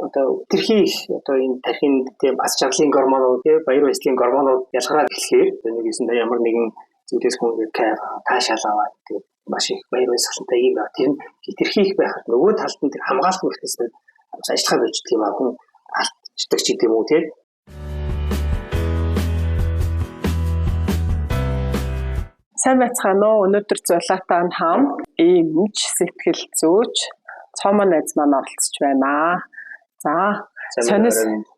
одоо тэрхий одоо энэ тархинд тийм бас чадлын гормонууд тийм баяр баясгалын гормонууд ялгараад эхлэхээр нэг юусэн ямар нэгэн зүйлээс хүн кайф таашаал аваад тийм маш их баяр баясгалантай юм байна. Тэр нь тэрхий их байхад нөгөө талд нь тэр хамгаалах механизм ажиллахаа болждаг юм аа хүн алдчихдаг ч гэдэм үү тийм. Сайн байцгаана уу? Өнөөдөр Зулаатай хамт эмч сэтгэл зүйч Цомоо найз маань оролцож байна. За,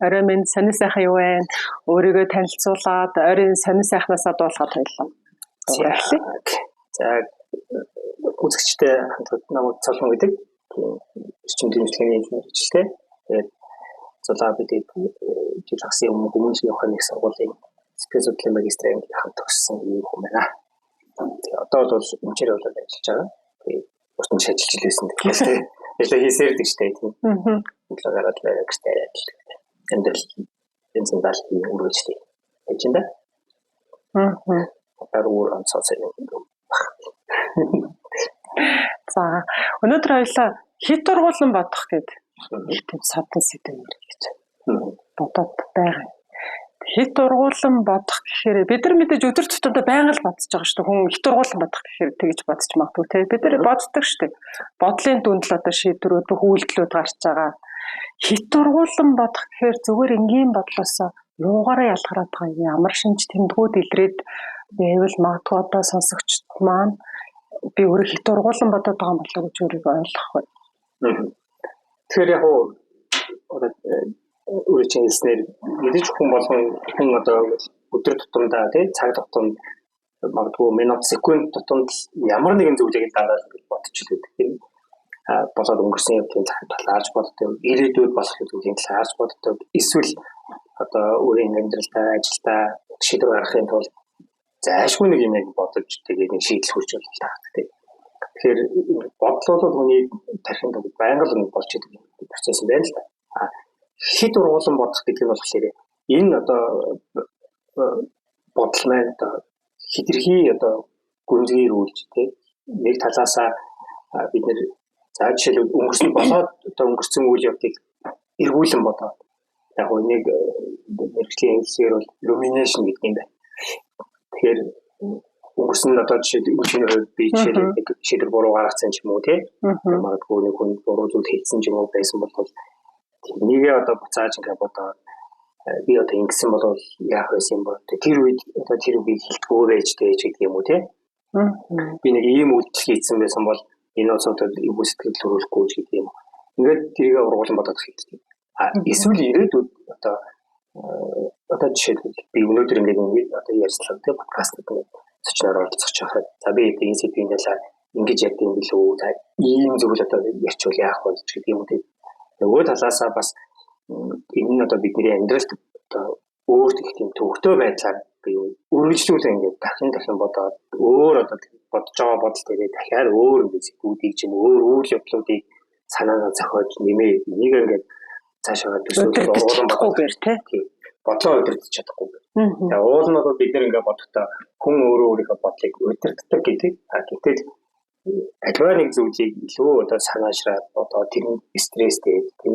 орой минь сонир сайхан юу вэ? Өөрийгөө танилцуулаад оройн сонир сайхнасаа дуулахад баярлалаа. За, үзэгчтэй хамтран намайг Цолмоо гэдэг эрчим дэмжлэгийн хэрэгжилтэй. Тэгээд Зулаа бид жил хасын өмнө явахын их сургуулийн сэтгэл судлалын магистрийн хамт төгссөн юм байна. Одоо бол эмчээр болоод ажиллаж байгаа. Тэгээд бусдын ажиллаж илсэн тэгэхээр ажил хийсээрдэг штэ тийм. Гараад гэртээ ажилладаг. Эндэл энэ зэндаалын үргэлжлэх ажинда. Аруур онцосоо. За өнөөдөр хоёлаа хит ургуулсан бодох гэдэг их тийм садан сэдв гэж бодоод байгаа. Хит ургуулсан бодох гэхээр бид нар мэдээж өдөр тутамдаа байнга л бодож байгаа шүү дээ. Хүн хит ургуулсан бодох гэхээр тэгж бодож магадгүй те. Бид нар боддог шүү дээ. Бодлын дүнд л одоо шийдвэрүүд, үйлдэлүүд гарч байгаа. Хит ургуулсан бодох гэхээр зүгээр энгийн бодлосоо юугаараа ялгараад байгаа юм. Ямар шинж тэмдгүүд илрээд байвал магадгүй одоо сонсогчд маань би өөрөө хит ургуулсан бодоод байгаа юм болоо гэж өөрийгөө ойлгох бай. Тэгэхээр яг өөрөө чинээснээр мэдээж хүн болгон хүн одоо өдөр тутамдаа тий цаг тутамд магадгүй минут секунд тутамд ямар нэгэн зүйлийг дандаа бодож идэг. Болоод өнгөрсөн явдлын талаарч боддог, ирээдүйд болох зүйлийн талаарч боддог. Эсвэл одоо өөрийн амьдралдаа, ажилдаа шийдвэр гаргахын тулд зайлшгүй нэг юм бодож тэгээд нэг шийдэл хүрч болж байгаа тийм. Тэгэхээр бодол бол хүний тархинд байнга л болж идэг процесс юм байна л да. Хит ургуулсан бодох гэдэг нь болохоор энэ одоо бодол маань одоо хитрхи одоо гүнзгийр үйлж тийм нэг талаасаа бид нэр за жишээлбэл өнгөрсөн болоод одоо өнгөрсөн үйл явдлыг эргүүлэн бодоод яг нэг мэргэжлийн хэлээр бол rumination гэдэг юм байна. Тэгэхээр өнгөрсөн одоо жишээлбэл би жишээлбэл буруу гаргацсан ч юм уу тийм магадгүй нэг хүн буруу зүйл хийсэн ч юм уу байсан бол нэгээ одоо буцааж ингээ бодоод би одоо ингэсэн бол яах байсан юм бол тэр үед одоо тэр үгийг хэлтгөө байж дээ гэдэг юм уу тийм би нэг ийм үйлдэл хийсэн байсан бол энэ бас одоо юу сэтгэл төрүүлэхгүй гэдэг юм. Ингээд тэрийг ургуулсан бодоод хэлдэг. Эсвэл ирээдүйд одоо жишээлбэл би өнөөдөр ингээд одоо ярьсан тийм подкаст гэдэг зочноор оролцож байхад за би энэ сэдвийн талаар ингэж ярьд юм билүү. За ийм зүйл одоо ярьчвал яах вэ гэдэг юм үү. Нөгөө талаасаа бас энэ одоо бидний амьдралд одоо өөр тийм төвөгтэй байдлаар би үргэлжлүүлээ ингээд дахин бодоод өөр одоо бодож байгаа бодол дээр дахиад өөр ингээд зүйлийг чинь өөр үйл явдлуудыг санаанаа зохиож нэмээ энийг ингээд цаашаа төсөөлөд ургуулсан бодох тийм бодлоо удирдах чадахгүй. Тэгээ уул нь бол бид нэр ингээд бодохдоо хүн өөрийнхөө бодлыг удирддаг гэдэг. Гэтэл альва нэг зүйлийг илүү одоо санаашраад одоо тэр стресстэй тийм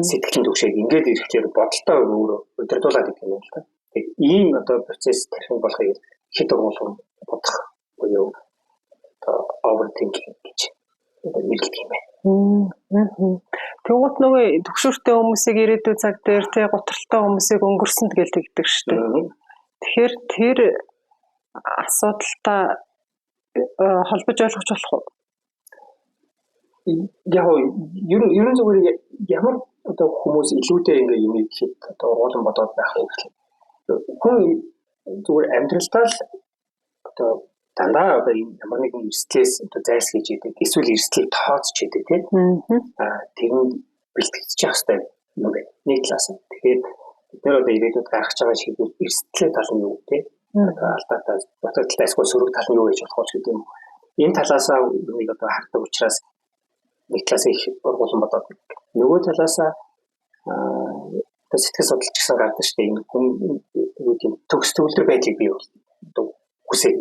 сэтгэлийн төвшөөг ингээд ирэхээр бодолтой өөрөө удирдуулаад идэх юм л та. Тэгээ ийм одоо процесс тархинд болохыг хит ургуулсан бодох буюу overthinking гэж нэрлэдэг юм байна. Тэгвэл нөгөө төгшөртэй хүмүүсийг ирээдүйн цаг дээр тий готролтой хүмүүсийг өнгөрсөнд гэж тэгдэг шүү дээ. Тэгэхээр тэр асуудалтай холбож ойлгож болох уу? Яг ерөн зүгээр ямар одоо хүмүүс илүүтэй ингээ юм ихэд одоо ургуулсан бодоод байх уу гэх юм. Хүн зүгээр амьдралдаа л одоо дандаа одоо ямар нэгэн стресс одоо зайлсхийж идэг эсвэл эрсдлийг тооцож идэг тийм тэрэнд бэлтгэж явах хэрэгтэй юм байна. Нэг талаас нь тэгэхээр бид нэр одоо ирээдүйд гаргаж байгаа шийдвэр эрсдлийн тал нь юу тийм алдаатай баталтай эсвэл сөрөг тал нь юу гэж болох ч гэдэг юм. Энэ талаасаа нэг одоо хардаг учраас нэг талаас их ургуулсан бодоод нөгөө талаасаа сэтгэл судлалч гэсэн гардаг шүү дээ. Энэ хүн төгс төвлөр байдлыг бий бол хүсээд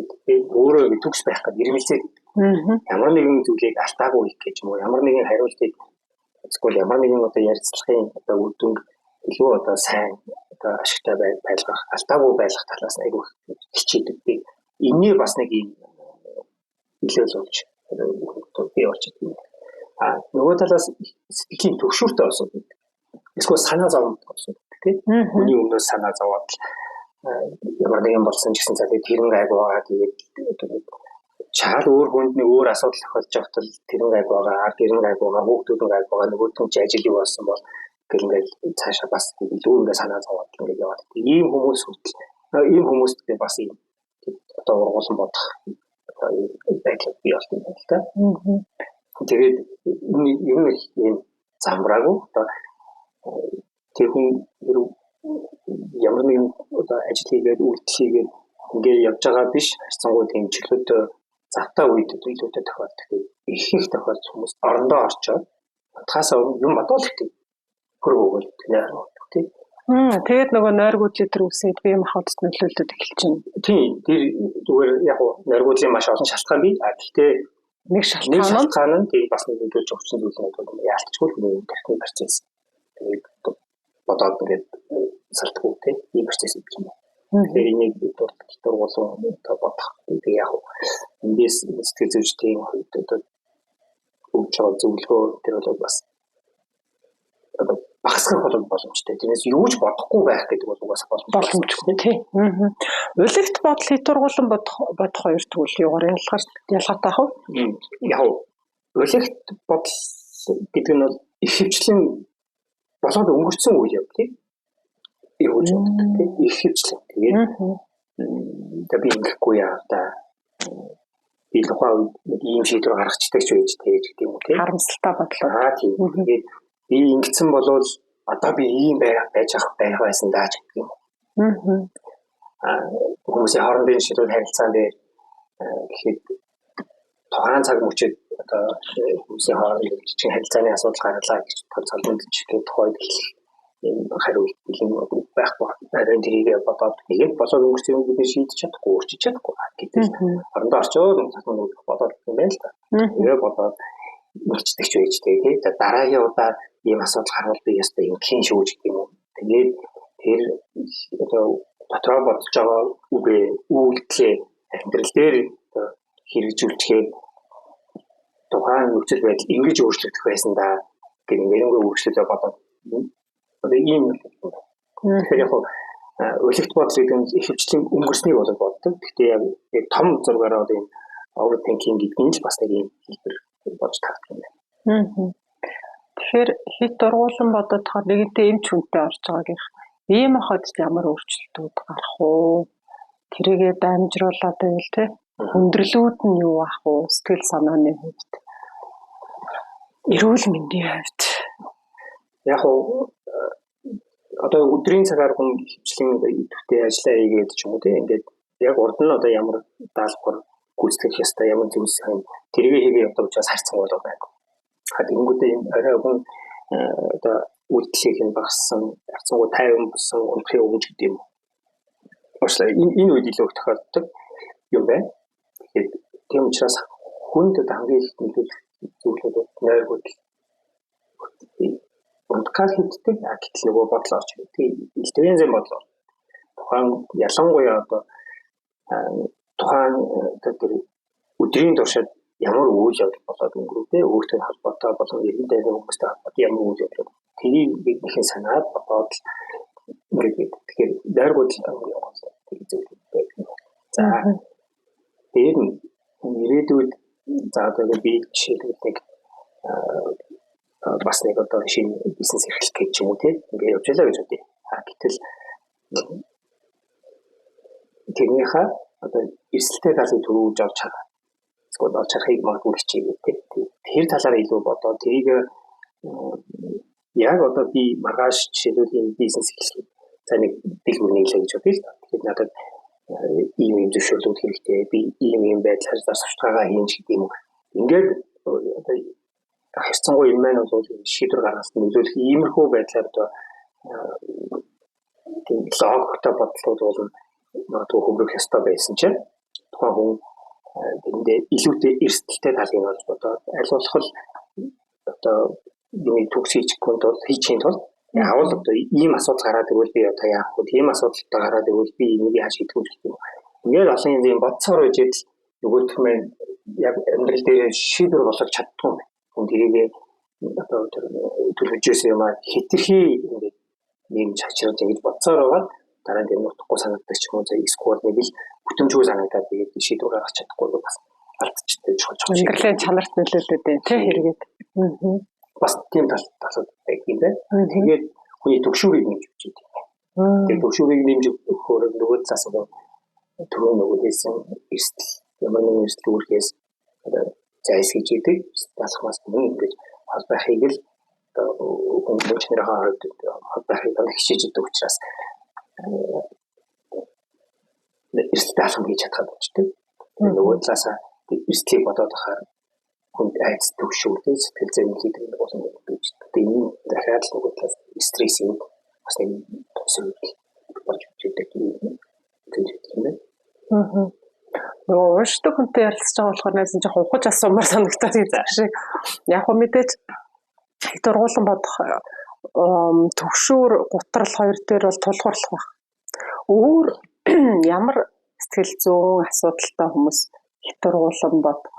өөрөө төгс байх гэж ирмэлцээд ямар нэгэн зүйлийг алдаагүй хийх гэж юм уу ямар нэгэн хариултыг эсвэл ямар нэгэн одоо ярилцлагын одоо үр дүнг илүү одоо сайн одоо ашигтай байлгах, алдаагүй байлгах талаас айгүй хичээдэг. Би энэний бас нэг юм илэрүүлж би очиж байна. Нөгөө талаас сэтгэлийн төгшөөртэй асуудал. Эсвэл санаа зовлон асуудал тийм. Хүний өмнөөс санаа зовоод ямар нэгэн болсон ч гэсэн цаашаа тэрэн гайг байгаа тэгээд шал өөр хүнд нэг өөр асуудал тохиолж явахдаа тэрэн гайг байгаа, тэрэн гайг байгаа, хүүхдүүдэн гайг байгаа, нөгөөдөн ч ажил юу болсон бол гэл ингээд цаашаа бас илүү ингээд санаа зовоод ингээд яваад. Ийм хүмүүс хүртэл ийм хүмүүст бас ийм одоо ургуулсан бодох байдлаа бий болсон юм л та. Тэгээд юм ийм замбраагүй одоо тэр хүн ямар нэгэн одоо ажил хийгээд үйлдэл хийгээд ингээд явж байгаа биш харьцангуй тийм чөлөөтэй завтай үед илүүтэй тохиолддог. Их тохиолдож хүмүүс орондоо орчоод хатгасаа юм бодвол гэдэг хөрөөгөл нэр тийм. Тэгээд нөгөө нойргуудлын төр үсээд бие махбодд нөлөөлдөд эхэлж байна. Тийм. Тэр зүгээр яг нойргуудлын маш олон шалтгаан бий. Гэхдээ нэг шалтгаан нь тийм бас нэг нөлөөлж өгсөн зүйл нь яалтчгүй хүний техник процесс. Тэгээд бодоод ингээд салтгүй тийм ийм процесс гэх юм. Тэгэхээр энийг дургуулсан бодох. Тэгээд яг эндээс сэтгэл зүйчдийн хувьд одоо өгч байгаа зөвлөгөө тэр бол бас одоо багасгах боломжтой. Тэрнээс юу ч бодохгүй байх гэдэг бол угаасаа боломжтой тийм. Улигт бодол хитургуулсан бодох хоёр тэгвэл юугаар ялгаатай хав? Яг улигт бодол гэдэг нь бол их хвчлэн болоод өнгөрцөн үе юм тийм. Ирүүлж боддог тийм. Их хвчлэн. Тэгээд би ингэхгүй яа та би тухайн ийм шийдвэр гаргацдаг ч байж тэгэж гэдэг юм тийм. Харамсалтай бодлоо. Тийм. Тэгээд би ингэсэн болвол одоо би ийм байж ах байх байсан даа ч гэдэг юм. Хүмүүсийн хоорондын шийдвэр харилцаан дээр гэхэд тухайн цаг мөчид одоо хүмүүсийн хоорондын жижиг харилцааны асуудал гарлаа гэж тооцоолмод чигээр тухайд хариу хэлэн байх байна. Тэрийг бодоод тэгээд болоод өнгөрсөн юм бид шийдэж чадахгүй, өөрчилж чадахгүй гэдэг. Орондоо орчоод цаасан бодоод юм байна л та. Тэгээд бодоод үрчдэг ч байж тэгээд дараагийн удаа ийм асуудал гарвал би ястаа ингэхийн шүү гэдэг юм уу. Тэгээд тэр одоо дотроо бодож байгаа үгээ үйлдэлээ амьдрал дээр хэрэгжүүлчихэд тухайн нөхцөл байдал ингэж өөрчлөгдөх байсан да гэх мэрэнгүй өөрчлөлтөө бодоод одоо ийм тэгэхээр яг улигт бодол гэдэг нь их хвчлэн өнгөрснийг бол боддог. Гэхдээ яг том зургаараа одоо ийм overthinking гэдэг нь бас нэг юм хэлбэр болж таардаг юм байна. Тэгэхээр хит ургуулсан бодоод тохоор нэгэнтээ эмч хүнтэй орж байгаагийнх ийм хад ямар өөрчлөлтүүд гарах уу? Тэрийгээ дамжруулаад байвал тий өндөрлүүд нь юу ах уу? Сэтгэл санааны хувьд, эрүүл мэндийн хувьд яг одоо өдрийн цагаар хүн хвчлэн идэвхтэй ажиллаа хийгээд ч юм уу тий ингээд яг урд нь одоо ямар даалгавар гүйцэтгэх ёстой ямар зүйлс юм тэргээ хийгээ явдаг учраас харьцан болоод байна. Тэгэнгүүтээ энэ арай хүн одоо үйлдэлийг нь багассан, харьцангуй тайван болсон унтахын өвч гэдэг юм. Уучлаарай энэ үед илүү их тохиолддог юм байна. Тэгэхээр тийм учраас хүнд хамгийн их нөлөөлөх зүйлүүд нойргуудл унтахаар хийдэг гэтэл нөгөө бодлоо ч тийм интеллигенцийн бодлоо. Тухайн ялангуяа одоо тухайн тэр өдрийн туршид ямар үйл явдал болоод өнгөрөөдөө өөртөө холбоотой болон иргэн дайны хүмүүстэй холбоотой ямар үйл явдал тэрийг бихэн санаад бодоод ингээд тэгэхээр нойргуудл явуулсан тийм зүйл байдаг. За тэгээд ирээдүйд за одоо би жишээлбэл нэг бас нэг одоо шинэ бизнес эрхлэх гэж юм уу тийм ингээд явж байлаа гэж үү. Гэтэл тэрнийхээ одоо эрсдэлтэй талыг төрүүлж авч байгаа. Эсвэл олж харахыг магадгүй хичээгээд тийм тэр талаараа илүү бодоод тэрийг яг одоо би маргааш жишээлбэл бизнес эхлэх за нэг дэлгүүр нийлээ гэж бодъё л да. Тэгэхээр надад ийм зөвшөөрлүүд хэрэгтэй би ийм байдлаар засварчтайгаа хийн гэдэг юм уу. Ингээд одоо харьцангуй юм маань бол шийдвэр гаргасан нөлөөлөх иймэрхүү байдлаар одоо тийм логиктой бодлууд бол магадгүй хөврөх ёстой байсан чинь тухайн хүн тэндээ илүүтэй эрсдэлтэй талыг олж бодоод аль болох одоо юм төгсөйчгүй бол хийчихин тул яавал одоо ийм асуудал гараад ирвэл би одоо яах вэ? Ийм асуудалтай гараад ирвэл би энийг яаж шийдэх вэ гэх юм. Ингээд олон юм бодцоор үжид нөгөөх нь яг амьдрал дээр шийдвэр болгож чаддгүй юм. Хүн тэрийг одоо төлөвлөжсэн юм аа хитрхи ингээд нэм чачирж ингэж бодцоор байгаа дараа нь нутахгүй санагддаг ч юм уу эсвэл нэг л бүтэмжгүй санагдаад тэгээд шийдвэр гаргах чадахгүй бас алдчихтэй чухал. Амьдралын чанарт нөлөөлөд дээ тий хэрэгэд. Бас тийм талууд юм байна. Тэгээд хүний төгшүүрийг нэмж өгч байгаа. Тэгээд төгшүүрийг нэмж өгөхөөр нөгөө цаас түрүү нөгөө хэлсэн эрсдэл ямар нэгэн эрсдэл үүрхээс зайс гэж идэг. Тасхаас мөн ингэж хол байхыг л хүмүүстэрийн хаад хол байхыг хичээж идэг учраас эрсдэл алхам хийж чадах болчтой. Нөгөө талаасаа эрсдлийг бодоод ахаар хүнд айц төгшүүртэй сэтгэл зүйн хэлбэрийн болсон гэж байна. Тэгээд энэ дахиад л нөгөө талаас стрессийн бас нэг төсөөлөл болж идэг юм. Нөгөө ууштай хүнтэй ярилцж байгаа болохоор найсан жоохон ухаж асуумаар санагдаад байгаа шиг. Яг хөө мэдээж их дургуулсан бодох төгшүүр гутрал хоёр дээр бол тулгуурлах баг. Өөр ямар сэтгэл зүйн асуудалтай хүмүүс их дургуулсан бодох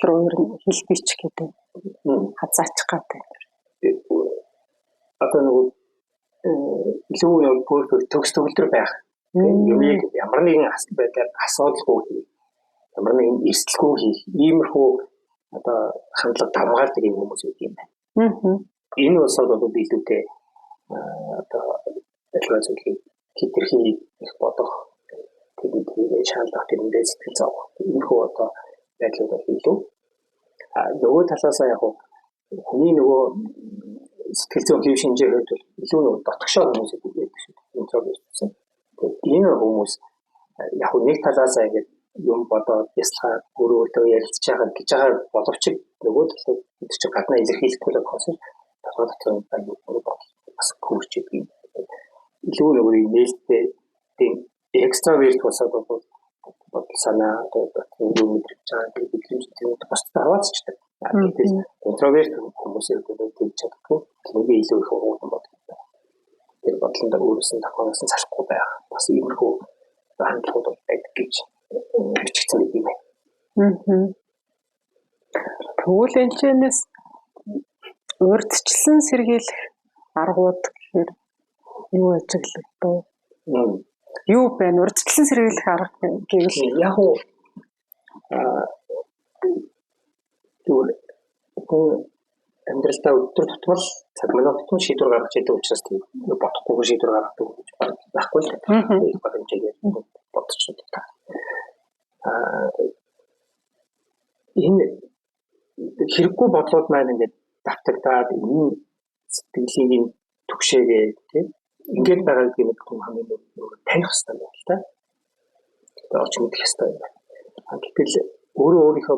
руу хэл бич гэдэг хазаачих гэдэг. Одоо нөгөө илүү бүр төгс төгөлдөр байх. Юмыг ямар нэгэн байдлаар асуудалгүй ямар нэгэн эрсдэлгүй хийх иймэрхүү одоо хандлага давмгаалдаг юм хүмүүс үү юм байна. Энэ улсад бол биелүүтэй одоо ялгаа зүйлийг хитрхи их бодох тэгээд шаардлагатай тэрэндээ сэтгэл зов. Иймэрхүү одоо байдлууд бол илүү нөгөө талаасаа яг хүний нөгөө сэтгэл зүйн хэв шинжээ хувьд илүү нөгөө дотгошоо хүмүүсийг үүдэг шүү дээ. Энэ цаг үесэн. Энэ хүмүүс яг нэг талаасаа ингэж юм бодоод яслахаар өөрөөрөө ярилцж байгаа гэж байгаа боловч нөгөө талаас бид чинь гаднаа илэрхийлэхгүй л болохоос толгой дотор аюул бас хурж идэг. Илүү нөгөө нээлттэй тийм экстраверт болсоо санаа одоо мэдрэж байгаа гэдэг бас таваацчдаг. Тэгээд интроверт хүмүүсийн хувьд тэгж чадахгүй тэнийг илүү их уурсан боддог. Тэр бодлонд өөрөөсөө тохиолсон зарахгүй байх. Бас иймэрхүү хандлагууд байдаг гэж бичигдсэн юм байна. Тэгвэл энэчнээс урьдчилан сэргийлэх аргууд гэхээр юу ажиглагдав? Юу байна? Урьдчилан сэргийлэх арга гэвэл яг амьдралдаа өдөр тутмал цаг минут тутмын шийдвэр гаргаж идэг учраас тийм бодохгүй шийдвэр гаргадаг гэж байхгүй л байна. Их хэмжээгээр бодчихсон та. Энэ хэрэггүй бодлууд маань ингээд давтагдаад энэ сэтгэлийн түгшээгээ тийм ингээд байгаа гэдэг нь хамгийн таних хэрэгтэй байна л та. Орч мэдэх хэрэгтэй юм байна. Гэтэл өөрийнхөө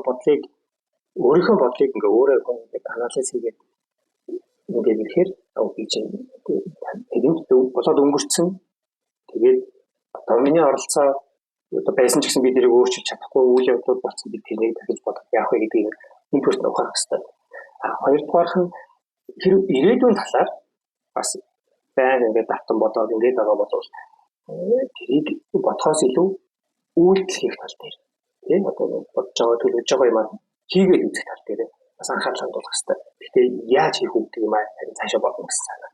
бодлыг ингээ өөрөө ингээд анализ хийгээд ингээд ирэхээр би чинь тэгээд болоод өнгөрцөн тэгээд одоо миний оролцоо одоо байсан ч гэсэн би тэрийг өөрчилж чадахгүй үйл явдлууд болсон би тэрийг дахиж бодох яах вэ гэдэг энэ төрөнд ухаарах хэрэгтэй. Хоёрдугаарх нь хэрэг ирээдүйн талаар бас байнга ингээд давтан бодоод ингээд байгаа бол тэрийг бодхоос илүү үйлдэл хийх тал дээр тийм одоо бодож байгаа төлөвлөж байгаа юм хийгээд үзэх тал дээр бас анхаарал хандуулах хэрэгтэй. Гэхдээ яаж хийх үү гэдэг юм цаашаа бодно гэсэн санаа.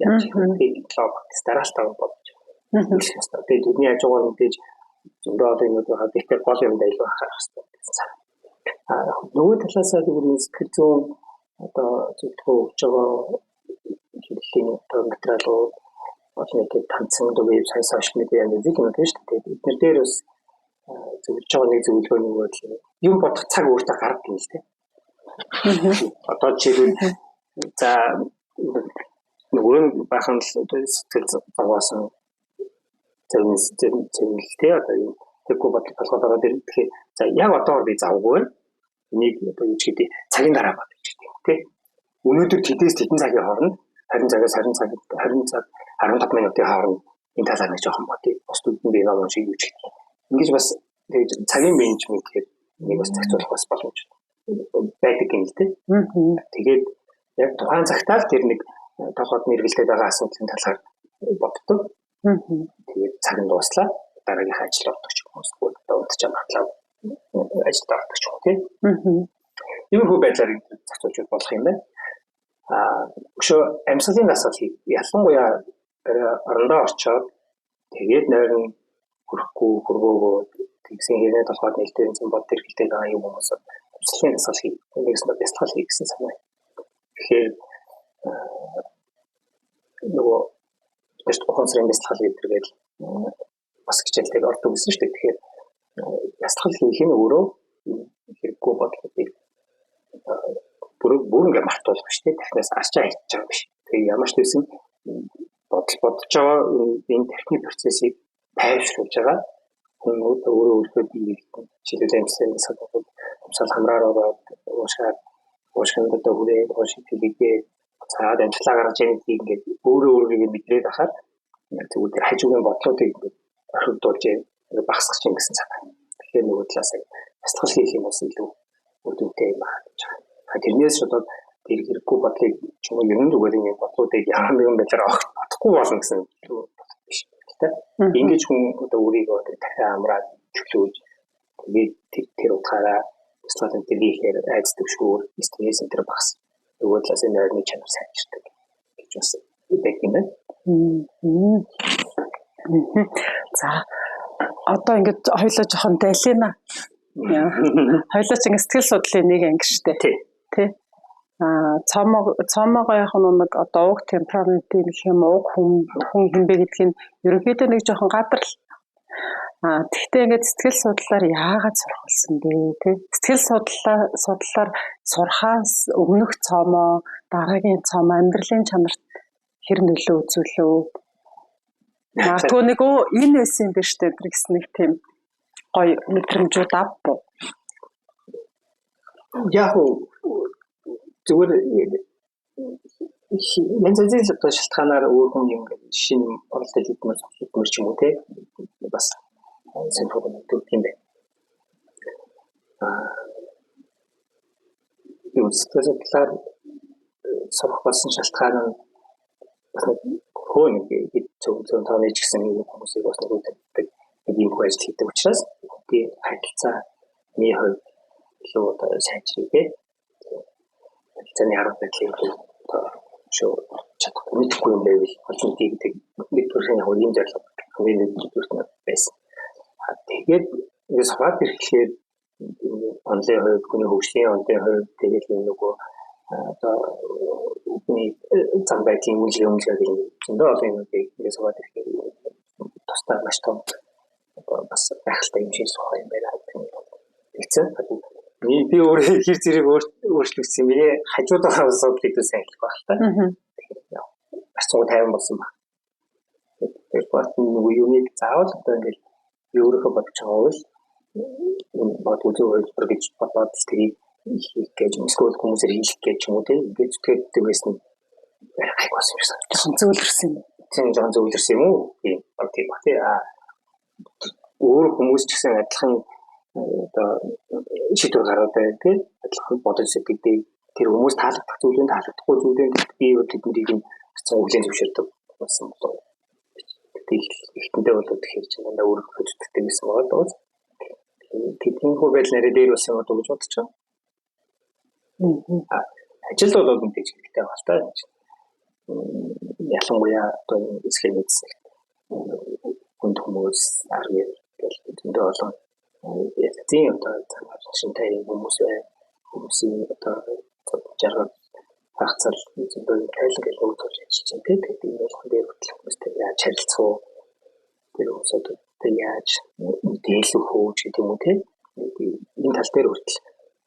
Яаж хийх вэ гэдэг дараалтаа бодож хэлэх хэрэгтэй. Тэгээд бидний ажгаар мэдээж зөндөө одоо юм байгаа гэхдээ гол юм дээр илүү анхаарах хэрэгтэй гэсэн санаа. Нөгөө талаасаа зүгээр сэтгэл зүйн одоо зөвхөн өгч байгаа хэллийн материалууд олон их танцсан веб сайт сошиал медиа нэг юм тийм шүү дээ. Эдгээр дээр бас зөвлөж байгаа нэг зөвлөгөө нэг бол юм бодох цаг өөртөө гаргадаг юм л тийм. Одоо жишээлбэл за нөгөө бахан л сэтгэл зовоосон зөвлөлтэй одоо юм тэггүй бодлого толгойд ороод ирэх. Тэгэхээр за яг одоо би завгүй энийг одоо юу ч гэдэг цагийн дараа бод гэж гэдэг тийм. Өнөөдөр тэдээс тэдэн цагийн хооронд 20 цаг 15 минутын хооронд энэ талаар нэг жоохон бодъё. Бусдууд нь би нэг шиг юу ч гэдэг. Ингэж бас цагийн менежмент гэдэг нэг бас зохицуулах бас боломж байдаг юм л тийм. Тэгээд яг тухайн цагтаа л тэр нэг толгойд мэргэлдээд байгаа асуудлын талаар боддог. Тэгээд цаг нь дууслаа дараагийн ажил ордог ч юм уу эсвэл унтж амтлаа ажил ордог ч юм уу тийм. Ийм хөө байдлаар зохицуулж болох юм байна. Өшөө амьсгалын асуудал ялангуяа орондоо орчоод тэгээд нойрон хөргөөгөө тэгсэн хэрэг толгойд нэлээд зам бод тэрхэлтэй байгаа юм хүмүүс амьсгалын асуудал нэгээс нь бясалгал хийх гэсэн санаа. Тэгэхээр нөгөө тест ухаансрын бясалгал гэдэгэл бас хичээлдээ ордог гэсэн шүү дээ. Тэгэхээр бясалгал хийх нь өөрөө хэрэггүй бодлогыг бүр ингээ мартуулах биш тийм дахнаас арчаа хийж байгаа биш. Тэгээ ямар ч байсан бодож байгаа энэ техник процессыг тайлбарлаж байгаа хүн өөрөө биеийн чиглэл амьсгалын амьсгал хамраар ороод уушгинд одоо хүрээ уушиг тэлгээ цаад амжилтаа гаргаж яах юм ингээд өөрөө мэдрээд ахаад зүгээр тэр хажуугийн бодлоодыг ингээд орхигдуулж багасгах юм гэсэн санаа. Тэгэхээр нөгөө талаас бясалгал хийх юм бас илүү өдөртэй юм байна. Тэрнээс одоо тэр хэрэггүй бодлыг ч юм уу ер нь зүгээр ингээд бодлуудыг ямар нэгэн байдлаар авахгүй болно гэсэн биш. Гэхдээ ингэж хүн одоо өөрийгөө дахин амраад чөлөөж тэгээд тэр утгаараа бясалгалын тэргээр айцдаг шүүр стресс энэ багс. Нөгөө талаас энэ нойрны чанар сайжирдаг гэж бас үгтэй юм байна. За одоо ингээд хоёлоо жоохон дайлина. Хоёлоо ч ингээд сэтгэл судлалын нэг анги штэ. Тэ. Цаамаа яг нэг одоо уг темперамент юм юм уг хүн хинбэ гэдг нь ерөнхийдөө нэг жоохон гадрал. Тэгтээ ингээд сэтгэл судлалаар яагаад сурах болсон бэ те? Сэтгэл судлалаар сурахаас өмнөх цаамаа, дараагийн цаамаа амьдралын чанарт хэр нөлөө үзүүлв? Магадгүй нэг энэ байсан юм биш үү гэсэн нэг тийм гоё мэдрэмжүүд авбуу. Яг зүгээр янз бүрийн шалтгаанаар өөр хүн юм шинэ оролдож идмээр зогсуулмаар ч юм уу те бас симптом гэдэг юм байна. Юу сэтгэл судлаар сурах болсон шалтгаан нь бас хөөе гэж зөв тооны ч гэсэн хүмүүсийг бас нэг үддэг нэг юм ажил хийдэг учраас тийм харилцааны хувьд илүү одоо сайжрыг харилцааны арга барилыг шоу чадахгүй мэдхгүй юм байвал олон тийм нэг төрлийн яг юм зорилго хамгийн нэгдүгээр байсан. Тэгээд ингэ сураад ирэхлээр онлайн хувьд хүний хөгжлийн онлайн хувьд тэгээд нөгөө одоо үний зам байдлын үйлчлэгээ зөндөө олон юмыг ингэ сураад ирэхээр тусдаа маш том бас байхaltaй юм шиг суух юм байна. Тэгсэн. Би өөрөө хэр зэрэг өөрчлөгдсөн юм бэ? Хажууд байгаа асуудал гэдэг сайн хэлэх байх л та. Бас 150 болсон баг. Тэр бас нэг юмыг заавал одоо ингэ өөрөөхөө бодож байгаа бол бод үзүү хэлбэр гэж бодоод тэрийг хийх гэж эсвэл хүмүүсээр хийх гэж юм уу тийм ингэж зүтгэдэг байсан хайх болсон юм шиг. Жохон зөөлрсөн юм. Тийм жохон зөөлрсөн юм уу? Тийм баг тийм ба тий. Өөр хүмүүс ч гэсэн адилхан одоо шийдвэр гаргаад байна тийм адилхан бодож сэтгэдэг тэр хүмүүс таалагдах зүйлэн таалагдахгүй зүйлэн бие тэднийг нь хүлээн зөвшөөрдөг болсон болов. Тэгэхдээ бол тэгэхээр ч надад өөр хөдөлгөөнтэй байсан болоо. Тэдний хөвөл нэрээ дээр болсон юм гэж бодож байна. Ажил бол үнтэй хэрэгтэй байна та. Ялангуяа одоо эсхэл мэдсэн. Хүнд хүмүүс арга гэл тэндээ олон тийм одоо шинтэй хүмүүс хүмүүсийн одоо жаргал хагцал зөндөө тайлбар гэж өгч ажиллаж байна. Тэгээд энэ болгон дээр хүмүүстэй яаж харилцах вэ? Тэр хүмүүстэй яаж мэдээлэл өгөх гэдэг юм уу тийм. Энэ тал дээр хүртэл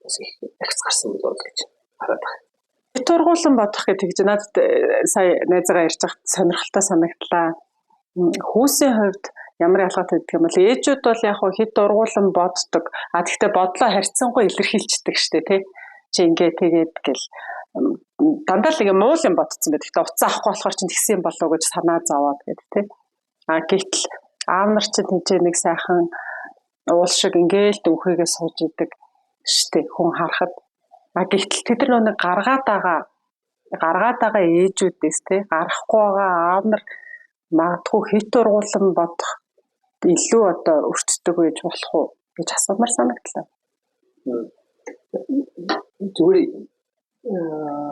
бас их агц гарсан бол гэж хараад байна. Хит ургуулсан бодох гэдэг чинь надад сая найзгаа ярьж байхад сонирхолтой санагдлаа. Хүүсийн хувьд ямар ялгаатай гэдэг юм бол ээжүүд бол яг хит ургуулсан боддог. Гэхдээ бодлоо харьцангуй илэрхийлждэг штэ тий. Чи ингээ тэгээд гэл дандаа л ингээ муул юм бодсон байдаг. Гэхдээ уцаа авахгүй болохоор чинь тэгсэн юм болоо гэж санаа зовоод гэдэг тий. Гэтэл аав нар чинь тэнцээ нэг сайхан уул шиг ингээл дүүхийгээ сууж идэг штэ хүн харахад. Гэтэл тэд нар нэг гаргаад байгаа гаргаад байгаа ээжүүдээс тий гарахгүй байгаа аав нар магадгүй хит ургуулсан бодох илүү одоо өртдөг байж болох уу гэж асуумар санагдлаа. Зүгээр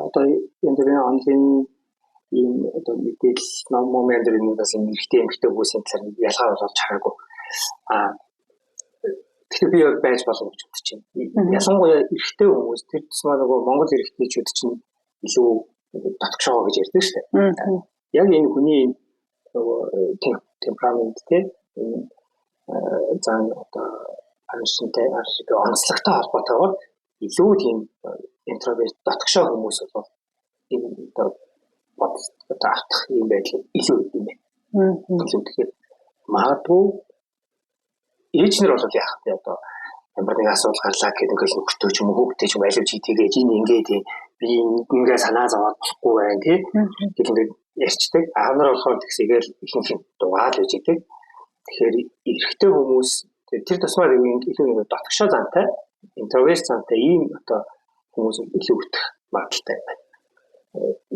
одоо энэ онлайн ийм одоо мэдээлэл ном моментэрийн бас энэ ихтэй хүмүүсийн талаар ялгаа болж хараагүй. Тэгэхээр би байж болов гэж бодож байна. Ялангуяа эрэгтэй хүмүүс тэр тусмаа нөгөө Монгол эрэгтэйчүүд чинь илүү татгшоо гэж ярьдаг шүү дээ. Яг энэ хүний темперамент тийм зан одоо аншинтай онцлогтой холбоотойгоор илүү тийм интроверт татгшоо хүмүүс бол энэ одоо автах юм байдлыг илүү юм байна. Тэгэхээр магадгүй ээж нар бол яах вэ одоо ямар нэг асуудал гарлаа гэдэг ингээл нөхөртөө ч юм уу хүүхдээ ч байлж хийгээд энэ ингээд би ингээ санаа зовоод болохгүй байх тийм гэх ингээд ярьцдаг. Аав нар болохоор тэгсэгээл ихэнх нь дугаал гэж идэг. Тэгэхээр эрэгтэй хүмүүс тэр тусмаа илүү дотгошоо зантай интроверт зантай ийм одоо хүмүүс илүү өртөх магадaltaй байна.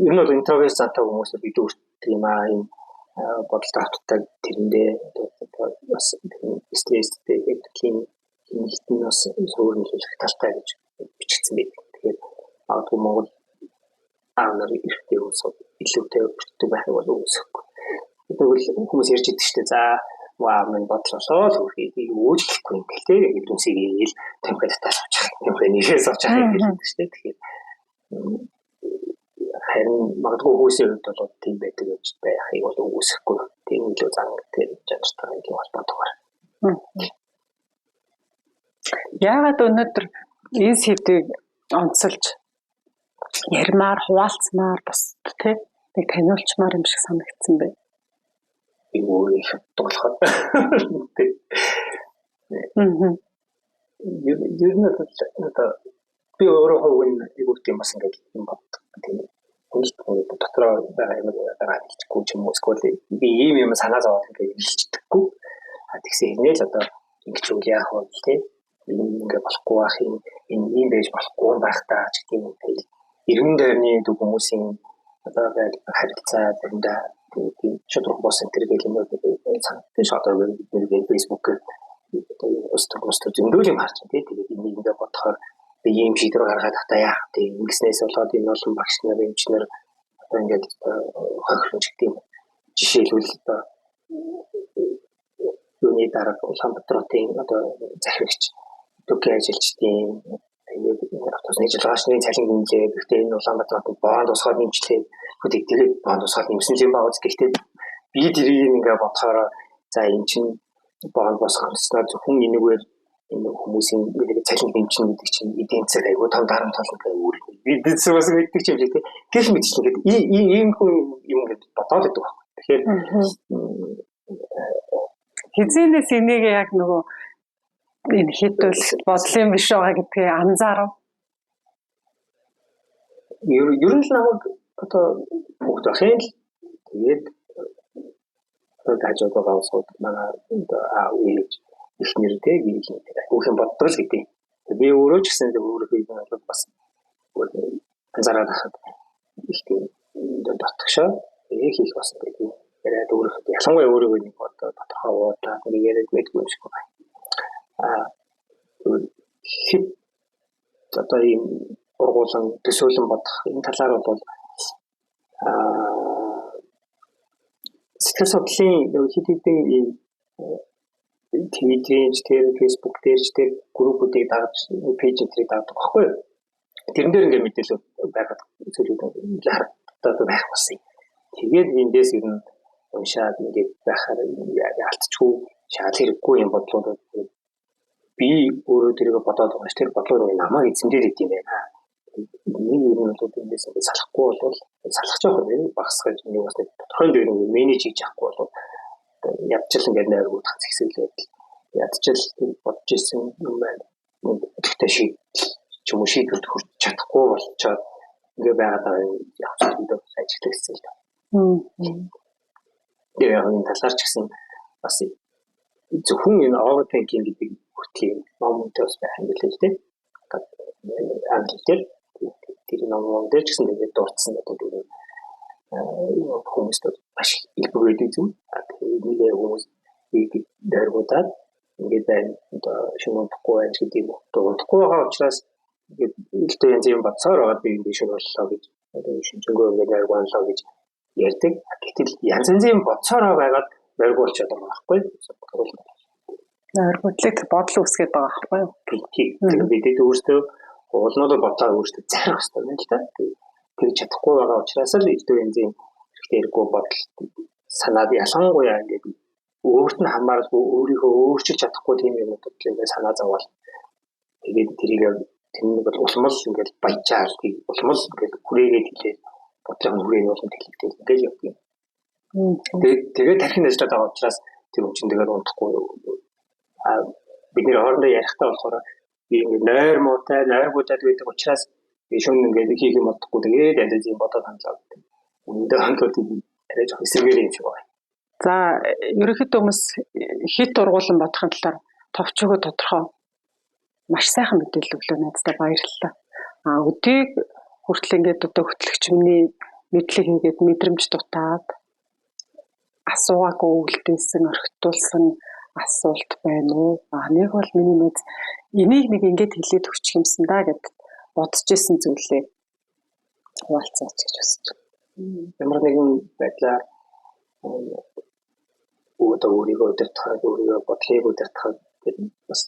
Ер нь бол интроверт зантай хүмүүс бид өртдөг юм аа ийм бодолд автдаг тэрэндээ бас стресстэй гэдгийг хинхтэн бас суурилах талтай гэж бичигдсэн байт. Тэгэхээр магадгүй Монгол аав нар эрэгтэй хүмүүс илүүтэй өртдөг байх бол үүсэхгүй. Тэгвэл хүмүүс ярьж идэг шүү дээ. За аав минь бодлосоо л үргэлж өөжлөхгүй юм гэл тийм эдүнсийг ил температуртаас авчих. Температурээс авчих юм гэдэг шүү дээ. Тэгэхээр харин магадгүй хүмүүсийн хувьд бол тийм байдаг гэж байхыг бол үүсэхгүй. Тийм илүү зан тийм чадвартай юм холбоотойгоор. Яагаад өнөөдөр энэ сэдвийг онцолж ярмаар хуваалцмаар бас тийм нэг таниулчмаар юм шиг санагдсан бай. Би өөрөө их тоглоход. Ер нь одоо би өөрөө хувийн игүүт юм бас ингээд юм бод. Тийм дотроо байгаа юм байгаа хэлчихгүй ч юм уу эсвэл би ийм юм санаа зовоод ингээд хэлчихдэггүй. Тэгсэн хэрнээл одоо ингэж үл яах вэ тийм ингээд болохгүй байх юм ийм байж болохгүй байх таа ч гэдэг юм тэгэл иргэн дайрны хүмүүсийн одоо харилцаа заримдаа тийм шудраг болсон тэргээл юм санагдаж одоо бидний фэйсбүүкээр өстөр зөндөл юм харж тийм тэгээд энийг ингээд бодохоор би ийм шийдвэр гаргаад хата яах тийм ингэснээс болоод энэ олон багш нар эмчнэр одоо ингээд хохирч гэдэг юм жишээлбэл одоо юуны дараа Улаанбаатарын одоо захирагч төгөө ажилчдын тэгээд тусны жилгашны цалин хэмжээ гэхдээ энэ Улаанбаатар хотод боонд усгаад нэмжлээ хөтөг тэгээд боонд усгаад нэмсэн юм байна гэхдээ би тэрийг ингээд бодохоор за эн чинь боонд босгосноо зөвхөн энэгээр энэ хүмүүсийн цалин хэмжин гэдэг чинь эдийн засаг аягүй том дарамт толгой үүрэг бид бас мэддэг ч юм шиг гэх мэт чинь ингээд ийм хүн юм гэдэг бодоод байдаг байна. Тэгэхээр хизэнээс энийг яг нөгөө энэ хитвэл бодлын биш байгаа гэдгийг анзаарав. Ер нь л намайг одоо бүгд ахын л тэгээд гажиг байгуулсууд манай аав ээж их нэртэй гэх юм хүүхэн боддог л гэдэг. Би өөрөө ч гэсэн өөрөө бас анзаараад хахад их тийм дотгошоо хийх бас гэдэг. Тэгээд өөрөө ялангуяа өөрөө нэг одоо тодорхой уудлаа нэг яриад мэдгүй юм шиг байна. Хит одоо ийм ургуулсан төсөөлөн бодох энэ талаар бол сэтгэл судлалын хэд хэдэн ийм Twitter, Facebook дээр группүүдийг дагаж пэйжүүдийг дагдаг байхгүй юу? Тэрэн дээр ингээд мэдээлэл байгаад зүйлүүд харагдаад байх болсон. Тэгээд эндээс ер нь уншаад ингээд байхаар яалтчгүй шал хэрэггүй юм бодлоо би өөрөө тэрийг бодоод байгаа ш тэр бодлоо намайг эзэмдээд идэв юм байна. Нэг юм бол эндээс ингээд салахгүй бол салах жоох юм багсгаж нэг бас нэг тодорхой дээр нэг менеж хийж авахгүй бол ядчил ингээд нойргууд хэсэглээд ядчил бодож исэн юм байна. Тэгтээ ч юм уу шийдвэрт хүрч чадахгүй болчоод ингээд байгаад байгаа юм явж ажиллагдсан л да. Тэгээд энэ талаар ч гэсэн бас зөвхөн энэ overthinking гэдэг хүртэл номтой бас байх юм билээ л дээ. Англиэр тэр ном дээр ч гэсэн тэгээд дурдсан одоо тэр хүмүүст маш илбэг зүйл. Тэгээд хүмүүс дайргуудаад ингээд байна одоо шинэхгүй байж гэдэг юм. Дурдахгүй байгаа учраас ингээд илтэй янз юм бодсоор байгаа би энэ шиг боллоо гэж одоо шинжэнгөө ингээд дайргуунлаа гэж ярьдаг. Гэтэл янз янзын бодсоор байгаад дайргуулчаад байгаа байхгүй. Дайргуудлыг бодол үсгээд байгаа байхгүй юу? Тийм. Бид өөрсдөө уулнууд бодлоо өөрсдөө зарих хэрэгтэй юм л да. Тэр чадахгүй байгаа учраас л илтэй янзын хэрэгтэйгөө бодол санаад ялангуяа ингээд өөрт нь хамааралгүй өөрийгөө өөрчилж чадахгүй тийм юмнууд ингээд санаа зовоол. Тэгээд тэрийг тэнэг бол улмал ингээд баяжаал тийм улмал ингээд хүрээгээд хэлээд бодлого хүрээний болон хэлэлтэй ингээд явдаг. Тэгээд тархин ажиллаад байгаа учраас тэр үчин тэгээд унтахгүй бидний хоорондоо ярихдаа болохоор би ингээд нойр муутай нойргуудад байдаг учраас би шөнө ингээд хийх юм бодохгүй тэгээд янз янзын бодоод хандлаа гэдэг. Үндэ хандлууд арай жоох эсэргээр юм шиг байна. За ерөнхийдөө хүмүүс хит ургуулсан бодохын талаар товч өгөө тодорхой маш сайхан мэдээлэл өглөө найздаа баярлалаа. Өдийг хүртэл ингээд одоо хөтлөгч миний мэдлэг хийгээд мэдрэмж дутаад асуугаагүй үлдээсэн орхитуулсан асуулт байна уу? Нэг бол миний мэд энийг нэг ингээд хэлээд өгчих юмсан да гэд бодож исэн зүйлээ хуваалцаач гэж хүсэж байна. Ямар нэгэн байдлаар өөрийгөө өдөртхөд өөрийгөө бодлыг өдөртхөд бас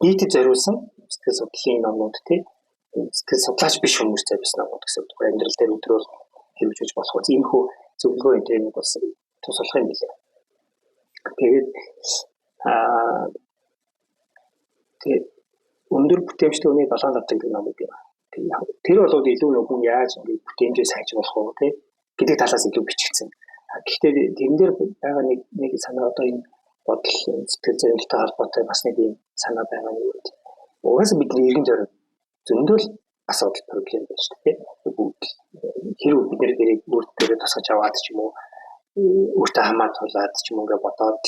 нийтэд зориулсан сэтгэл судлалын номнууд тийм сэтгэл судлаач биш хүмүүс зориулсан номнууд гэсэн үг. Амьдрал дээр өдрөөр хэрэгжүүлж болох үс иймхүү зөвлөгөө энэ бас тусалах юм билээ. Тэгээд өндөр бүтээмжтэй 7 давтаг гэх ном үү. Тэр бол илүү нэг хүн яаж ингэ бүтээмжээ сайжруулах уу тийм гэдэг талаас илүү бичигдсэн. Гэхдээ тэрэн дээр байгаа нэг санаа одоо энэ бодол сэтгэл зүйтэй холбоотой бас нэг юм санаа байгаа юм. Угаасаа бидний иргэн зориг зөндөл асуудал проблем байж тээ. Хэрвээ бид нэрийг өөртөө тасгаж аваад ч юм уу өөртөө хамаатуулаад ч юм уу ингээд бодоод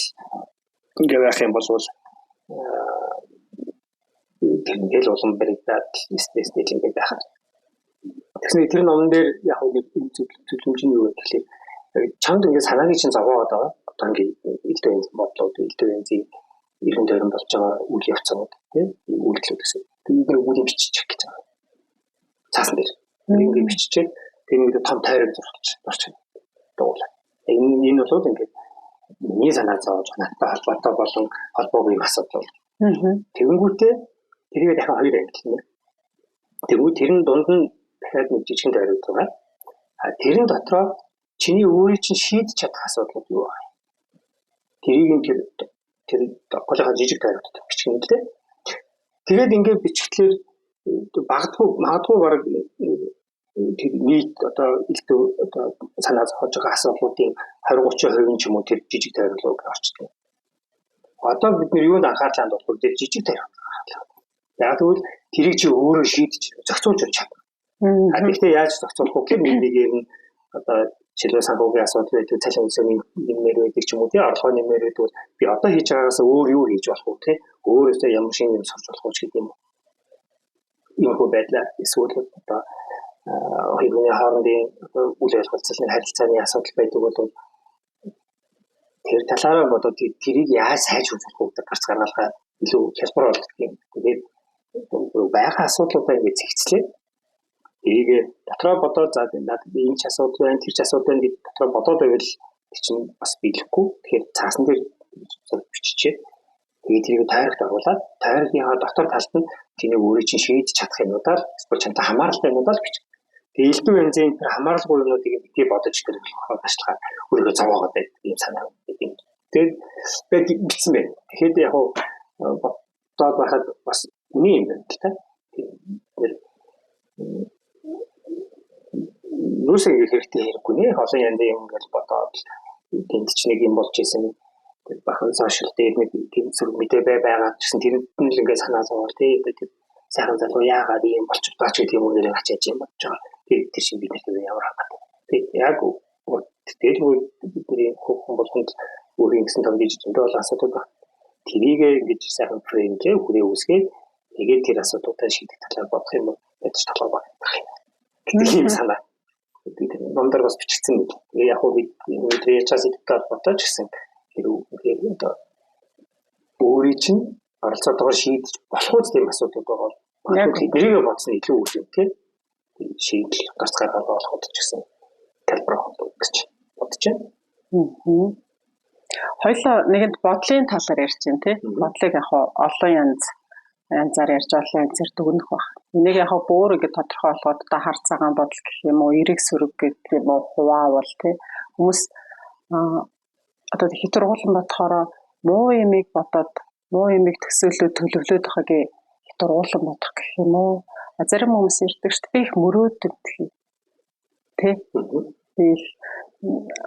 ингээд байх юм бол тэгэл улам баригдаад стресстэй ингээд байхад. Тэгсэн тэр номон дээр яг нэг зөвлөмж нь юу гэхээр чамд ингээд санаагийн чинь зовоод байгаа. Одоо ингээд илдээ энэ бодлоод илдээ энэ иргэн тойрон болж байгаа үйл явцууд тийм үйлдэлүүд гэсэн. Тэгээд үйл биччих гэж байгаа. Цаасан дээр ингээд биччихээ тэр нэг том тайрог зурч дуулаа. Энэ бол ингээд миний санаа зовж надтай холбоотой болон холбоогүй юм асуудал. Тэгэнгүүтээ тэрийг дахин хоёр ангилна. Тэгвэл тэрэн дунд нь дахиад нэг жижигэн тайрог байгаа. Тэрэн дотроо чиний өөрийн чинь шийдэж чадах асуудал юу вэ? Тэрийг тэр голынхаа жижиг тайрогт бичих юм л дээ. Тэгээд ингээд бичгэлээр магадгүй баг тэр нийт одоо илтөө одоо санаа зовж байгаа асуудлуудын 20-30% ч юм уу тэр жижиг тайрог руу орчдөг. Одоо бид нэр юунд анхаарч ханд болох вэ? Жижиг тайрог анхаарлаа. Яг тэгвэл тэрийг чи өөрөө шийдэж зохицуулж чадна. Гэхдээ яаж зохицуулах вэ гэхээр нэгээр нь одоо шилбэр санхүүгийн асуудал байдаг, цалин үнсний нэмэр байдаг ч юм уу тий орлогоо нэмэр байдаг. Би одоо хийж байгаагаас өөр юу хийж болох вэ тий? Өөрөөсөө ямар шинэ юм сурч болох вэ гэдэг юм. Иймэрхүү байдлаар эсвэл одоо хоёрын хоорондын үйл ажиллагааны харилцааны асуудал байдаг бол тэр талаараа бодоод тэрийг яаж сайжруулах вэ гэдэг гарц гаргалгаа илүү хялбар болдог юм. Тэгээд байгаа асуудлуудаа ингэ зэгцлээ. Энийг дотроо бодоод за надад ийм ч асуудал байна, тэр ч асуудал байна гэдэг дотроо бодоод байвал чинь бас биелэхгүй. Тэгэхээр цаасан дээр биччихээ. Тэгээд тэрийг тайрогт оруулаад тайрогийнхаа дотор талд нь тэнийг өөрөө чинь шийдэж чадах юмудаар эсвэл чамтай хамааралтай юмудаар бичих. Тэгээд элдв янзын тэр хамааралгүй юмнуудыг битгий бодож тэр башлахаар өөрийгөө зовоогоод байдаг юм санаа гэдэг. Тэгээд бичсэн байна. Тэгэхээр яг бодоод байхад бас үний юм байна л та. Юусэн хэрэгтэй хэрэггүй нэ олон янзын юм гэж бодоод тэнд ч нэг юм болж исэн бахан сошиал дээр нэг тийм зүрх мэдээ байгаа гэсэн тэр нь л ингээд санаа зовоор тийм сайхан залуу яагаад ийм болчихдоо ч гэдэг юм уу нэрийг ачиж юм болж байгаа. Тэр шиг бид нэр ямар хаагаад. Яг тэгэл бидний хүн болгонд өөрийн гэсэн том дижитал бол асуудал байна. Тэрийг ингэж сайхан фреймтэй хүрээ үсгээд тэгээд тэр асуудлуудаа шийдэх талаар бодох юм бол ядаж толгой багтах юм. Гэдэг юм санаа. Тэгээд номдор бас бичигдсэн мэт. Тэгээ яг бид өнөөдөр яаж идэх бодож гисэн хэрэг одоо өөрийн чинь оролцоотойгоор шийдэж болох үст тийм асуудал байгаа. Тэрийг бодсон илүү үгүй тийм шийдэл гарц гаргаад болоход ч гэсэн тайлбар авах гэж бодож байна. Хоёлоо нэгэнд бодлын талаар ярьж байна тийм. Бодлыг яг олон янзаар ярьж олон янзаар дүгнэх баг. Энийг яг бүр ингэ тодорхой болгоод та хар цагаан бодол гэх юм уу, эрэг сөрөг гэх юм уу, хуваавал тийм. Хүмүүс одоо хитургуулсан бодохоор муу юмыг бодоод муу юмыг төсөөлөд төлөвлөд байгааг хитургуулсан бодох гэх юм уу. Зарим хүмүүс ирдэг шүү дээ. Би их мөрөөдөд тийм. Би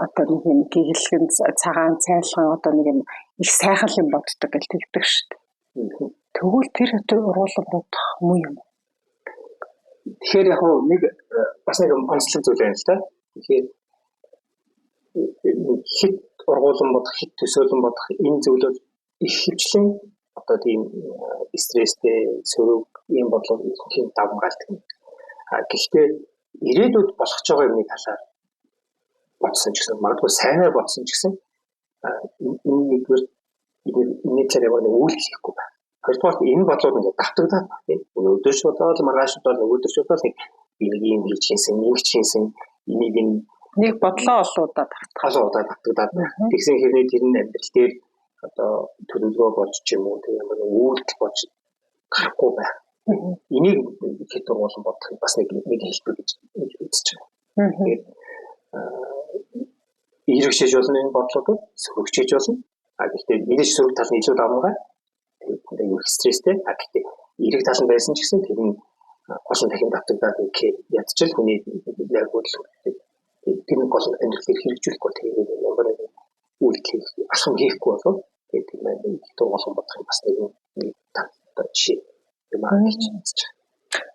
одоо нэг юм гигэлхэн цагаан цайлхан одоо нэг юм их сайхан юм боддог гэж тэгдэг шүү дээ. Тэгвэл тэр ургуулсан бодох муу юм. Тэгэхээр яг нэг бас нэг онцлог зүйл байна л да. Тэгэхээр хит ургуулсан бодох, хит төсөөлөн бодох энэ зүйлүүд их хвчлэн одоо тийм стресстэй сөрөг ийм бодлого их давмгаалдаг. Гэхдээ ирээдүйд болох ч байгаа юмны талаар бодсон ч гэсэн магадгүй сайнаар бодсон ч гэсэн энэ нэгдүгээр энэ талаар яг үйл хийхгүй байна. Хоёрдугаар энэ бодлууд ингээд давтагдаад байна. Өнөөдөр ч бодоод маргааш бодоод нөгөөдөр ч бодоод нэг юм хийж хийсэн, нэг хийсэн энийг нэг бодлоо олоодаа давтагдаад байна. Тэгсэн хэрнээ тэр нь амьдрал дээр одоо төлөвлөгөө болж ч юм уу тийм үйлдэл болж гарахгүй байна. Энийг хэд ургуулсан бодох бас нэг хэлбэр гэж үзэж байна. Тэгээд эргэжж болно энэ бодлуудыг сөрөгчж болно. Гэхдээ мэдээж сөрөг тал нь илүү давмгаа. Тэгээд их стресстэй. Гэхдээ эрэг тал нь байсан ч гэсэн тэр нь олон дахин давтагдаад ядчил хүний яг бодлоо. Тэр нь гол амьдралыг хэрэгжүүлэхгүй тэгээд ямар нэг үйлдэл асуум хийхгүй болов. Тэгээд хэд ургуулсан бодох юм бас нэг жишээ юм аа гэж үзэж байна.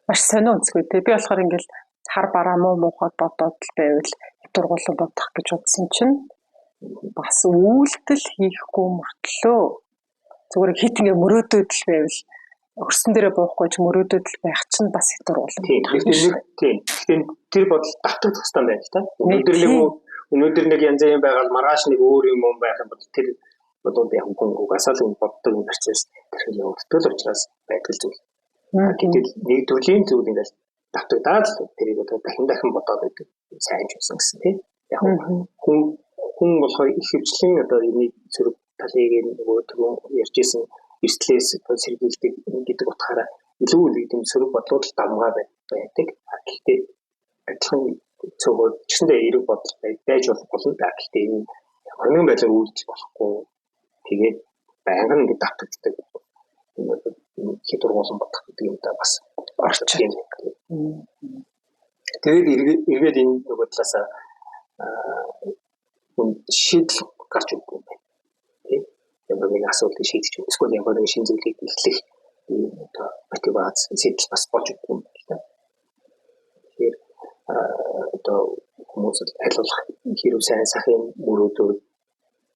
Маш сонио үзгүй те. Би болохоор ингээл хар бараа муу муухай бодоод л байвал дургуулсан бодох гэж бодсон чинь бас үйлдэл хийхгүй мөртлөө зүгээр хит ингээ мөрөөдөд л байвал өрсөн дээрээ буухгүй ч мөрөөдөд л байх чинь бас хит дургуулсан. Тийм. Тэр бодол давтагдах хэрэгтэй байна л та. Өнөөдөр нэг янз бүрийн байгаад маргааш нэг өөр юм байх юм бол тэр бодоод яг угасаал энэ боддог юм процесс тэр явагддаг л учраас байдаг зүйл. Гэтэл нэг төрлийн зүйл ингээд давтагдаад тэрийг одоо дахин бодоод байдаг сайн ч байсан гэсэн тийм. Яг хүн болохоор их хвчлэн одоо энийг зэрэг талыг нөгөө ярьжсэн эртлээс сэргийлдэг гэдэг утгаараа илүү нэг юм сөрөг бодлууд л давмгаа байдаг. Гэхдээ адилхан цөөхөр чигсэндээ эрэг бодол байж болно да. Гэхдээ энэ хөрөнгөн байдлаар үйлдэл болохгүй. Тэгээд байнгын ингэ давтагддаг. Хит ургуулсан бодох гэдэг юм да бас орчих юм. Тэгээд эргээд энэ нөгөө талаасаа шийдэл гарч ирдэг юм байна. Тийм. Ямар нэг асуудлыг шийдэж эсвэл ямар нэг шинэ зүйлийг эхлэх одоо мотивац сэтэл бас болж ирдэг юм байна. Тэгэхээр одоо хүмүүс айлуулах хэрэг сайн сахын мөрөөдөө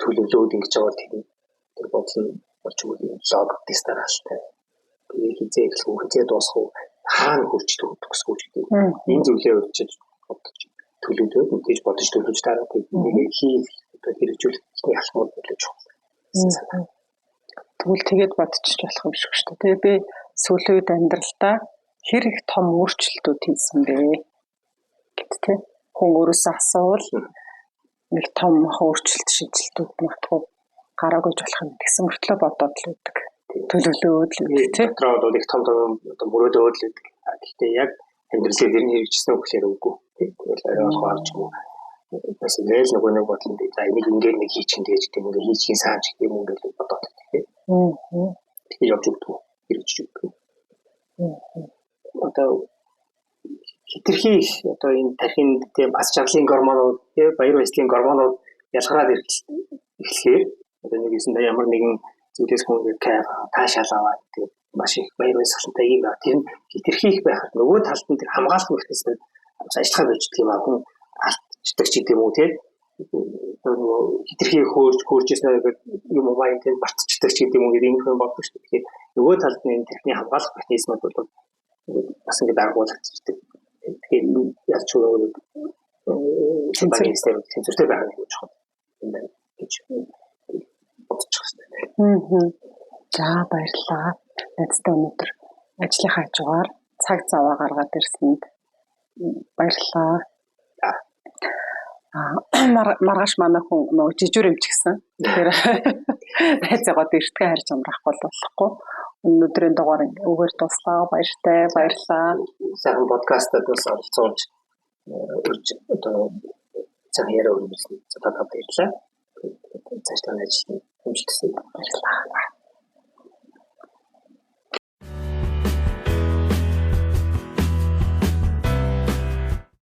төлөвлөөд ингэж байгаа тэр бодол нь болж өгөх лог дистаралтай. Тэгээд хизээ дуусах хаана хүрч төгсгөө гэдэг. Энэ зүйлээ өөрчилж бодож төлөвлөд мэдээж бодож төлөвлөж дараа нэг хийх хэрэгжүүлэх алхмууд болж байна. Тэгвэл тэгээд бодчих болох юм шиг шүү дээ. Тэгээ би сүүлийн үед амьдралдаа хэр их том өөрчлөлтүүд хийсэн бэ гэт тэ. Хүн өөрөөсөө асуувал нэг том өөрчлөлт шийдэлтүүд магадгүй гараагүй болох юм гэсэн мөртлөө бодоод л үүдэг. Төлөвлөөд л үүдэг тэ. Дотроо их том мөрөөдөөд л үүдэг. Гэхдээ яг амьдралыг дэрний хэрэгжсэн үг гэхээр үгүй. Тэгвэл арай хаарч юм уу. Бас ингээл нэг бодлоо за энийг ингээд нэг хийчих гэж тийм ингээд хийчих сайн ч юм уу гэж бодоод тийм. Тэгэхээр явж өгдөг хэрэгжиж өгдөг. Одоо хитрхи одоо энэ тархинд тийм ас жаргалын гормонууд тийм баяр баясгалын гормонууд ялгараад эхлэхээр одоо нэг юм ямар нэгэн зүйлээс хүн кайф таашаал аваад тийм маш их баяр баясгалантай юм байна. Тэр нь хитрхи их байхад нөгөө талд нь тэр хамгаалах механизм ажиллахаа болж тийм хүн алдчихдаг ч гэдэг юм уу тийм хитрхи хөөржсэн гэдэг юм уу энэ батчдаг ч гэдэг юм уу ийм юм болдог шүү дээ. Тэгэхээр нөгөө талд нь тэрхний хамгаалах механизмууд бол бас ингэ дагуулагдчихдаг. Тэгэхээр яаж ч өөр сэнцэртэй сэнцэртэй байх нь чухал юм байна гэж бодчих хэвээр. За баярлалаа. Найзтай өнөөдөр ажлынхаа хажуугаар цаг зав гаргаад ирсэнд баярлалаа. Маргааш манай хүн нөгөө жижүүр эмчгсэн. Тэгэхээр найзаагаад эртгээ харж амрах болохгүй. Өнөөдрийн дугаар үгээр дуслаа. Баярлалаа. Сайхан подкастад бас оролцуулж одоо цагаан яриа өргөжлөө. За та баярлалаа. Цааш та ажил хэмжилтсэн. Баярлалаа.